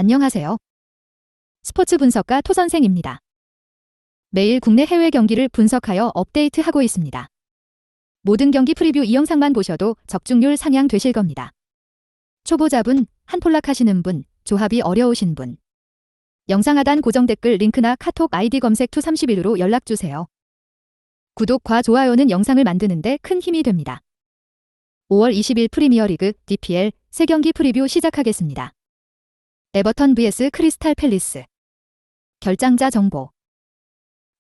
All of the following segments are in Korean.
안녕하세요. 스포츠 분석가 토선생입니다. 매일 국내 해외 경기를 분석하여 업데이트하고 있습니다. 모든 경기 프리뷰 이 영상만 보셔도 적중률 상향 되실 겁니다. 초보자분, 한폴락 하시는 분, 조합이 어려우신 분. 영상 하단 고정 댓글 링크나 카톡 아이디 검색 투31로 연락주세요. 구독과 좋아요는 영상을 만드는데 큰 힘이 됩니다. 5월 20일 프리미어리그 DPL 3경기 프리뷰 시작하겠습니다. 에버턴 vs 크리스탈 팰리스. 결장자 정보.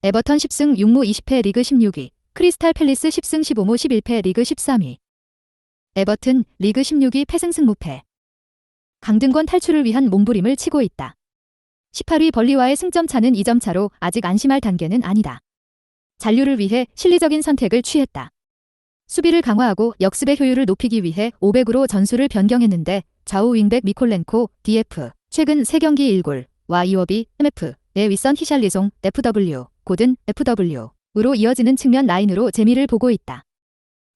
에버턴 10승 6무 20패 리그 16위, 크리스탈 팰리스 10승 15무 11패 리그 13위. 에버튼 리그 16위 패승승 무패. 강등권 탈출을 위한 몸부림을 치고 있다. 18위 벌리와의 승점 차는 2점 차로 아직 안심할 단계는 아니다. 잔류를 위해 실리적인 선택을 취했다. 수비를 강화하고 역습의 효율을 높이기 위해 500으로 전술을 변경했는데 좌우 윙백 미콜렌코, DF, 최근 3경기 1골, 와 이워비, MF, 의 윗선 히샬리송, FW, 고든, FW로 이어지는 측면 라인으로 재미를 보고 있다.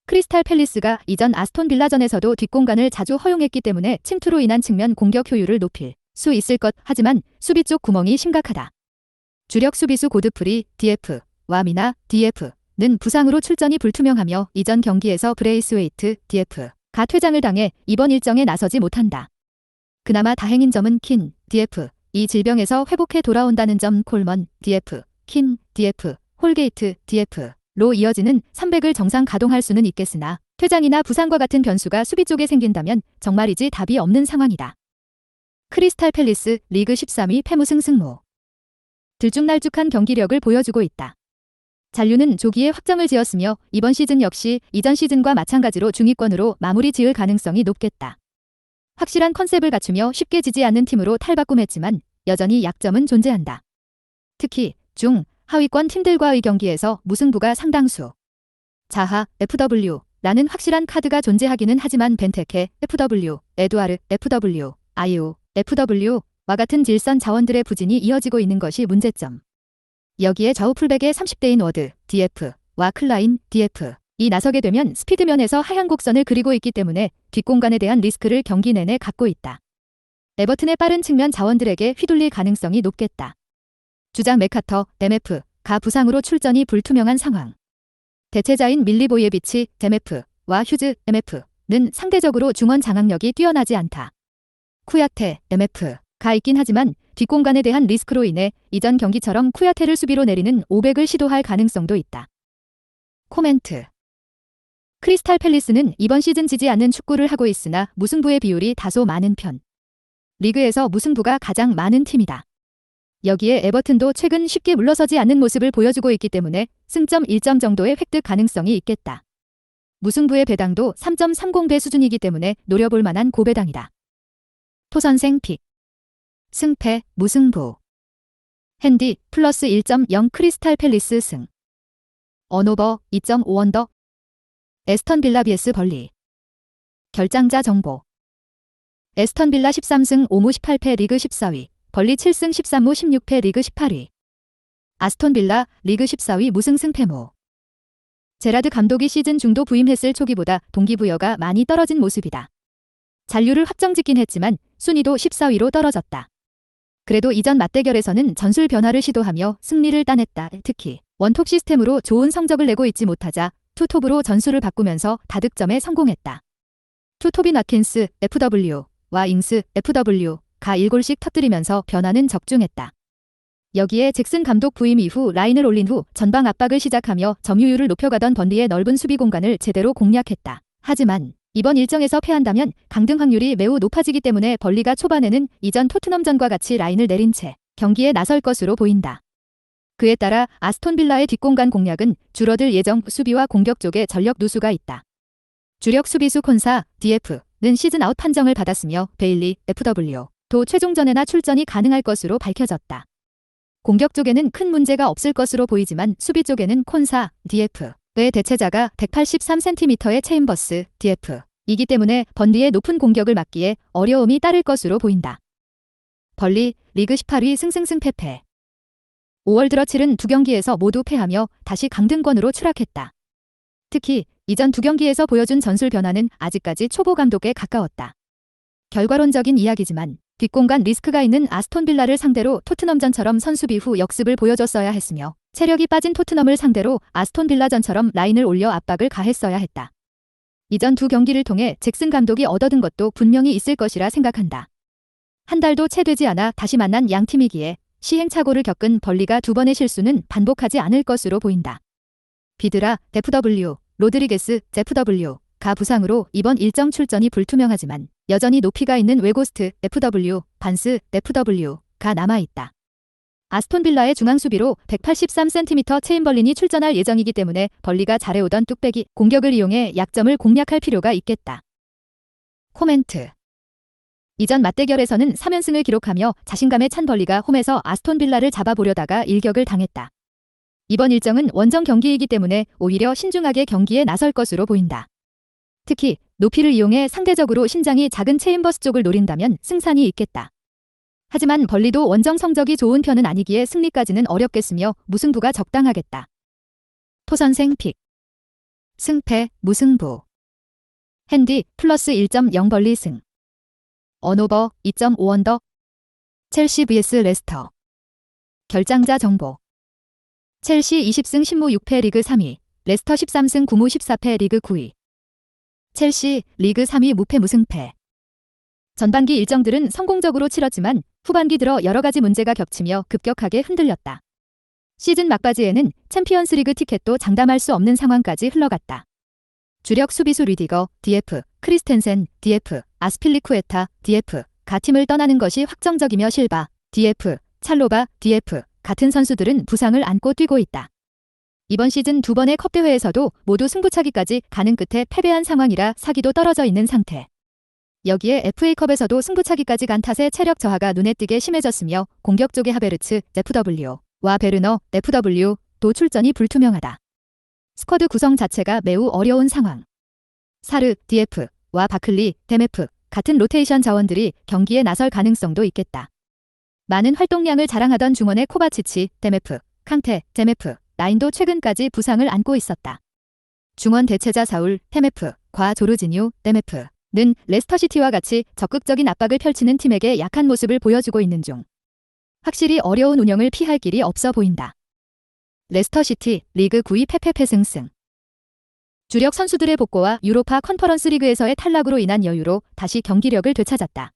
크리스탈 팰리스가 이전 아스톤 빌라전에서도 뒷공간을 자주 허용했기 때문에 침투로 인한 측면 공격 효율을 높일 수 있을 것 하지만 수비 쪽 구멍이 심각하다. 주력 수비수 고드프리, DF, 와 미나, DF는 부상으로 출전이 불투명하며 이전 경기에서 브레이스웨이트, DF가 퇴장을 당해 이번 일정에 나서지 못한다. 그나마 다행인 점은 킨, DF, 이 질병에서 회복해 돌아온다는 점. 콜먼, DF, 킨, DF, 홀게이트, DF로 이어지는 300을 정상 가동할 수는 있겠으나 퇴장이나 부상과 같은 변수가 수비 쪽에 생긴다면 정말이지 답이 없는 상황이다. 크리스탈 팰리스 리그 13위 패무승 승무. 들쭉날쭉한 경기력을 보여주고 있다. 잔류는 조기에 확정을 지었으며 이번 시즌 역시 이전 시즌과 마찬가지로 중위권으로 마무리 지을 가능성이 높겠다. 확실한 컨셉을 갖추며 쉽게 지지 않는 팀으로 탈바꿈했지만 여전히 약점은 존재한다. 특히 중, 하위권 팀들과의 경기에서 무승부가 상당수. 자하, FW라는 확실한 카드가 존재하기는 하지만 벤테케, FW, 에두아르, FW, 아이오, FW와 같은 질선 자원들의 부진이 이어지고 있는 것이 문제점. 여기에 좌우 풀백의 30대인 워드, DF와 클라인, DF 이 나서게 되면 스피드면에서 하향 곡선을 그리고 있기 때문에 뒷공간에 대한 리스크를 경기 내내 갖고 있다. 에버튼의 빠른 측면 자원들에게 휘둘릴 가능성이 높겠다. 주장 메카터, MF가 부상으로 출전이 불투명한 상황. 대체자인 밀리보예비치, MF와 휴즈, MF는 상대적으로 중원 장악력이 뛰어나지 않다. 쿠야테, MF가 있긴 하지만 뒷공간에 대한 리스크로 인해 이전 경기처럼 쿠야테를 수비로 내리는 500을 시도할 가능성도 있다. 코멘트. 크리스탈 팰리스는 이번 시즌 지지 않는 축구를 하고 있으나 무승부의 비율이 다소 많은 편. 리그에서 무승부가 가장 많은 팀이다. 여기에 에버튼도 최근 쉽게 물러서지 않는 모습을 보여주고 있기 때문에 승점 1점 정도의 획득 가능성이 있겠다. 무승부의 배당도 3.30배 수준이기 때문에 노려볼 만한 고배당이다. 토선생 픽. 승패, 무승부. 핸디, 플러스 1.0 크리스탈 팰리스 승. 언오버, 2.5 언더. 에스턴 빌라 vs 벌리. 결장자 정보. 에스턴 빌라 13승 5무 18패 리그 14위, 벌리 7승 13무 16패 리그 18위. 아스톤 빌라 리그 14위 무승승 패무. 제라드 감독이 시즌 중도 부임했을 초기보다 동기부여가 많이 떨어진 모습이다. 잔류를 확정짓긴 했지만 순위도 14위로 떨어졌다. 그래도 이전 맞대결에서는 전술 변화를 시도하며 승리를 따냈다. 특히 원톱 시스템으로 좋은 성적을 내고 있지 못하자 투톱으로 전술을 바꾸면서 다득점에 성공했다. 투톱인 와킨스, FW와 잉스, FW가 1골씩 터뜨리면서 변화는 적중했다. 여기에 잭슨 감독 부임 이후 라인을 올린 후 전방 압박을 시작하며 점유율을 높여가던 번리의 넓은 수비 공간을 제대로 공략했다. 하지만 이번 일정에서 패한다면 강등 확률이 매우 높아지기 때문에 벌리가 초반에는 이전 토트넘전과 같이 라인을 내린 채 경기에 나설 것으로 보인다. 그에 따라 아스톤 빌라의 뒷공간 공략은 줄어들 예정. 수비와 공격 쪽에 전력 누수가 있다. 주력 수비수 콘사, DF는 시즌 아웃 판정을 받았으며 베일리, FW도 최종전에나 출전이 가능할 것으로 밝혀졌다. 공격 쪽에는 큰 문제가 없을 것으로 보이지만 수비 쪽에는 콘사, DF의 대체자가 183cm의 체인버스, DF이기 때문에 번리의 높은 공격을 막기에 어려움이 따를 것으로 보인다. 벌리, 리그 18위 승승승 패패. 5월 들어 치른 2경기에서 모두 패하며 다시 강등권으로 추락했다. 특히 이전 2경기에서 보여준 전술 변화는 아직까지 초보 감독에 가까웠다. 결과론적인 이야기지만 뒷공간 리스크가 있는 아스톤 빌라를 상대로 토트넘전처럼 선수비 후 역습을 보여줬어야 했으며 체력이 빠진 토트넘을 상대로 아스톤 빌라전처럼 라인을 올려 압박을 가했어야 했다. 이전 두 경기를 통해 잭슨 감독이 얻어든 것도 분명히 있을 것이라 생각한다. 한 달도 채 되지 않아 다시 만난 양 팀이기에 시행착오를 겪은 벌리가 두 번의 실수는 반복하지 않을 것으로 보인다. 비드라, 데프W, 로드리게스, 제프W 가 부상으로 이번 일정 출전이 불투명하지만 여전히 높이가 있는 웨고스트, FW, 반스, FW가 남아있다. 아스톤 빌라의 중앙 수비로 183cm 체인벌린이 출전할 예정이기 때문에 벌리가 잘해오던 뚝배기 공격을 이용해 약점을 공략할 필요가 있겠다. 코멘트. 이전 맞대결에서는 3연승을 기록하며 자신감에 찬 벌리가 홈에서 아스톤 빌라를 잡아보려다가 일격을 당했다. 이번 일정은 원정 경기이기 때문에 오히려 신중하게 경기에 나설 것으로 보인다. 특히 높이를 이용해 상대적으로 신장이 작은 체인버스 쪽을 노린다면 승산이 있겠다. 하지만 벌리도 원정 성적이 좋은 편은 아니기에 승리까지는 어렵겠으며 무승부가 적당하겠다. 토선생 픽. 승패, 무승부. 핸디, 플러스 1.0 벌리 승. 언오버, 2.5 언더. 첼시 vs 레스터. 결장자 정보. 첼시 20승 10무 6패 리그 3위. 레스터 13승 9무 14패 리그 9위. 첼시 리그 3위 무패 무승패. 전반기 일정들은 성공적으로 치렀지만 후반기 들어 여러가지 문제가 겹치며 급격하게 흔들렸다. 시즌 막바지에는 챔피언스리그 티켓도 장담할 수 없는 상황까지 흘러갔다. 주력 수비수 리디거, DF, 크리스텐센, DF, 아스필리쿠에타, DF가 팀을 떠나는 것이 확정적이며 실바, DF, 찰로바, DF 같은 선수들은 부상을 안고 뛰고 있다. 이번 시즌 두 번의 컵대회에서도 모두 승부차기까지 가는 끝에 패배한 상황이라 사기도 떨어져 있는 상태. 여기에 FA컵에서도 승부차기까지 간 탓에 체력 저하가 눈에 띄게 심해졌으며 공격 쪽의 하베르츠, FW와 베르너, FW도 출전이 불투명하다. 스쿼드 구성 자체가 매우 어려운 상황. 사르, DF와 바클리, 데메프 같은 로테이션 자원들이 경기에 나설 가능성도 있겠다. 많은 활동량을 자랑하던 중원의 코바치치, 데메프, 캉테, 제메프 라인도 최근까지 부상을 안고 있었다. 중원 대체자 사울, 테메프과 조르지뉴, 데메프는 레스터시티와 같이 적극적인 압박을 펼치는 팀에게 약한 모습을 보여주고 있는 중. 확실히 어려운 운영을 피할 길이 없어 보인다. 레스터시티 리그 9위 패패패승승. 주력 선수들의 복구와 유로파 컨퍼런스 리그에서의 탈락으로 인한 여유로 다시 경기력을 되찾았다.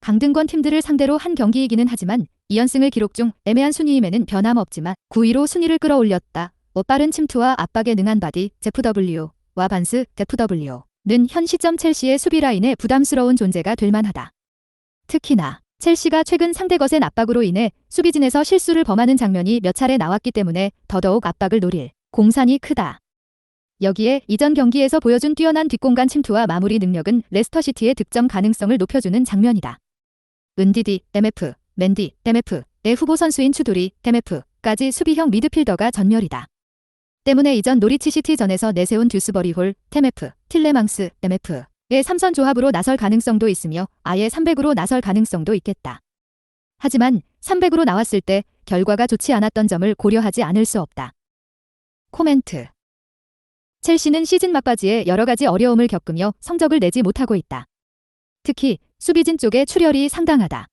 강등권 팀들을 상대로 한 경기이기는 하지만 2연승을 기록 중 애매한 순위임에는 변함없지만 9위로 순위를 끌어올렸다. 빠른 침투와 압박에 능한 바디, 제프W와 반스, 데프W는 현 시점 첼시의 수비 라인에 부담스러운 존재가 될 만하다. 특히나 첼시가 최근 상대 거센 압박으로 인해 수비진에서 실수를 범하는 장면이 몇 차례 나왔기 때문에 더더욱 압박을 노릴 공산이 크다. 여기에 이전 경기에서 보여준 뛰어난 뒷공간 침투와 마무리 능력은 레스터시티의 득점 가능성을 높여주는 장면이다. 은디디, MF, 맨디, MF의 후보 선수인 추두리, MF까지 수비형 미드필더가 전멸이다. 때문에 이전 노리치시티전에서 내세운 듀스버리 홀, 테메프, 틸레망스, MF의 3선 조합으로 나설 가능성도 있으며 아예 3백으로 나설 가능성도 있겠다. 하지만 3백으로 나왔을 때 결과가 좋지 않았던 점을 고려하지 않을 수 없다. 코멘트. 첼시는 시즌 막바지에 여러가지 어려움을 겪으며 성적을 내지 못하고 있다. 특히 수비진 쪽의 출혈이 상당하다.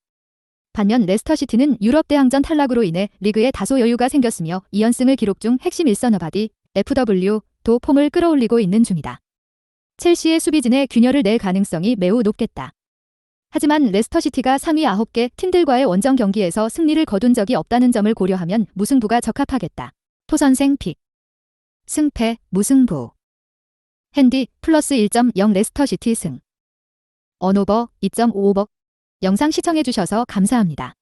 반면 레스터시티는 유럽 대항전 탈락으로 인해 리그에 다소 여유가 생겼으며 2연승을 기록 중 핵심 일선어 바디, FW도 폼을 끌어올리고 있는 중이다. 첼시의 수비진에 균열을 낼 가능성이 매우 높겠다. 하지만 레스터시티가 상위 9개 팀들과의 원정 경기에서 승리를 거둔 적이 없다는 점을 고려하면 무승부가 적합하겠다. 토선생 픽. 승패, 무승부. 핸디, 플러스 1.0 레스터시티 승. 언오버, 2.5오버. 영상 시청해주셔서 감사합니다.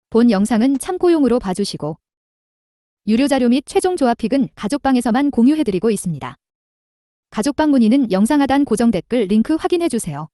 본 영상은 참고용으로 봐주시고 유료 자료 및 최종 조합픽은 가족방에서만 공유해드리고 있습니다. 가족방 문의는 영상 하단 고정 댓글 링크 확인해주세요.